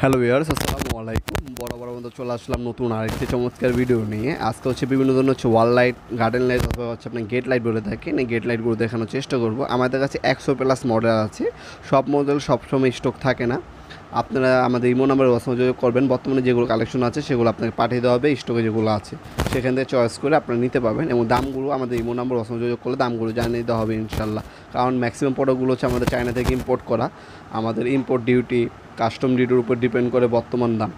Hello viewers, আসসালামু আলাইকুম। বরাবর মতো চলে আসলাম নতুন আরেকটি চমৎকার ভিডিও নিয়ে। আজকে বিভিন্ন ধরনের ওয়াল লাইট, গার্ডেন লাইট অথবা আপনার গেট লাইট বলে থাকেন, এই গেট লাইটগুলো দেখানোর চেষ্টা করব। আমাদের কাছে 100+ মডেল আছে। সব মডেল সবসময় স্টক থাকে না। আপনারা আমাদের ইমো নাম্বারে যোগাযোগ করবেন। বর্তমানে যেগুলো কালেকশন আছে সেগুলো আপনাকে পাঠিয়ে দেওয়া হবে। স্টকে যেগুলো আছে সেখান থেকে চয়েস করে আপনারা নিতে পারবেন, এবং দামগুলো আমাদের ইমো নাম্বার যোগাযোগ করলে দামগুলো জানিয়ে দেওয়া হবে ইনশাল্লাহ। কারণ ম্যাক্সিমাম প্রোডাক্টগুলো হচ্ছে আমাদের চায়না থেকে ইম্পোর্ট করা। আমাদের ইম্পোর্ট ডিউটি, কাস্টম ডিউটির উপর ডিপেন্ড করে বর্তমান দাম।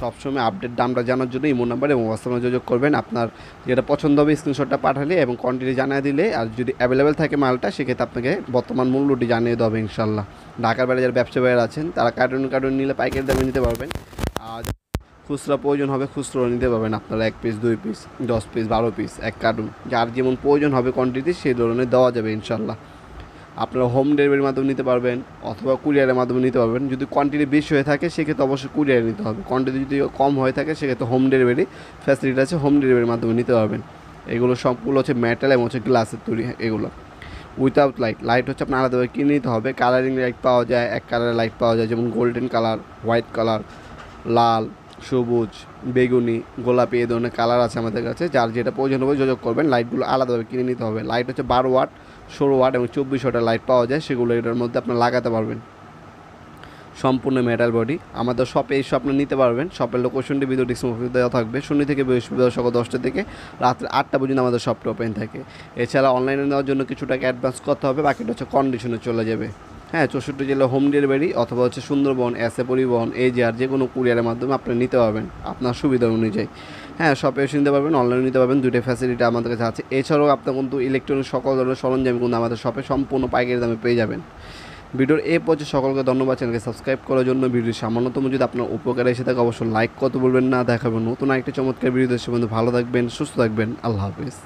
সবসময় আপডেট দামটা জানার জন্য ইমো নাম্বার এবং হোয়াটসঅ্যাপে যোগাযোগ করবেন। আপনার যেটা পছন্দ হবে স্ক্রিনশটটা পাঠালে এবং কোয়ান্টিটি জানিয়ে দিলে, আর যদি অ্যাভেলেবেল থাকে মালটা, সেক্ষেত্রে আপনাকে বর্তমান মূল্যটি জানিয়ে দেওয়া হবে ইনশাল্লাহ। ঢাকার বাইরে যারা ব্যবসা বাইরে আছেন তারা কার্টুন নিলে পাইকারি দামে নিতে পারবেন, আর খুচরা প্রয়োজন হবে খুচরো নিতে পারবেন। আপনারা 1 পিস, 2 পিস, 10 পিস, 12 পিস, এক কার্টুন, যার যেমন প্রয়োজন হবে কোয়ান্টিটি সেই ধরনের দেওয়া যাবে ইনশাল্লাহ। আপনারা হোম ডেলিভারির মাধ্যমে নিতে পারবেন অথবা কুরিয়ারের মাধ্যমে নিতে পারবেন। যদি কোয়ান্টিটি বেশি হয়ে থাকে সেক্ষেত্রে অবশ্যই কুরিয়ারে নিতে হবে। কোয়ান্টিটি যদি কম হয়ে থাকে সেক্ষেত্রে হোম ডেলিভারি ফ্যাসিলিটি আছে, হোম ডেলিভারির মাধ্যমে নিতে পারবেন। এগুলো সবগুলো হচ্ছে মেটাল এবং হচ্ছে গ্লাসের তৈরি। এগুলো উইথাউট লাইট হচ্ছে আপনার আলাদাভাবে কিনে নিতে হবে। কালারিং লাইট পাওয়া যায়, এক কালারের লাইট পাওয়া যায়, যেমন গোল্ডেন কালার, হোয়াইট কালার, লাল, সবুজ, বেগুনি, গোলাপি, এই ধরনের কালার আছে আমাদের কাছে। যার যেটা প্রয়োজন হবে যোগাযোগ করবেন। লাইটগুলো আলাদাভাবে কিনে নিতে হবে। লাইট হচ্ছে 12 ওয়াট, 16 ওয়াট এবং 24 ওয়াটের লাইট পাওয়া যায়, সেগুলো এটার মধ্যে আপনার লাগাতে পারবেন। সম্পূর্ণ মেটাল বডি। আমাদের শপে এসে আপনি নিতে পারবেন। শপের লোকেশনটি ভিডিও ডিসক্রিপশনে দেওয়া থাকবে। শনি থেকে বৃহস্পতিবার সকাল 10টা থেকে রাত্রে 8টা পর্যন্ত আমাদের শপটা ওপেন থাকে। এছাড়া অনলাইনে নেওয়ার জন্য কিছু টাকা অ্যাডভান্স করতে হবে, বাকিটা হচ্ছে কন্ডিশনে চলে যাবে। 64 জেলা হোম ডেলিভারি অথবা হচ্ছে সুন্দরবন, এসএ পরিবহন, এজিআর, যে কোনো কুরিয়ারের মাধ্যমে আপনি নিতে পারবেন আপনার সুবিধা অনুযায়ী। শপে এসে নিতে পারবেন, অনলাইনে নিতে পারবেন। দুইটা ফ্যাসিলিটি আমাদের কাছে আছে। এছাড়াও আপনার কিন্তু ইলেকট্রনিক সকল ধরনের সরঞ্জাম কিন্তু আমাদের শপে সম্পূর্ণ পাইকারি দামে পেয়ে যাবেন। ভিডিওর এই পর্যায়ে সকলকে ধন্যবাদ। চ্যানেলকে সাবস্ক্রাইব করার জন্য। ভিডিওর সামান্যতম যদি আপনার উপকারে এসে থাকে অবশ্যই লাইক করতে বলবেন না। দেখাবেন নতুন আরেকটি চমৎকার ভিডিও। দেশের মধ্যে ভালো থাকবেন, সুস্থ থাকবেন। আল্লাহ হাফিজ।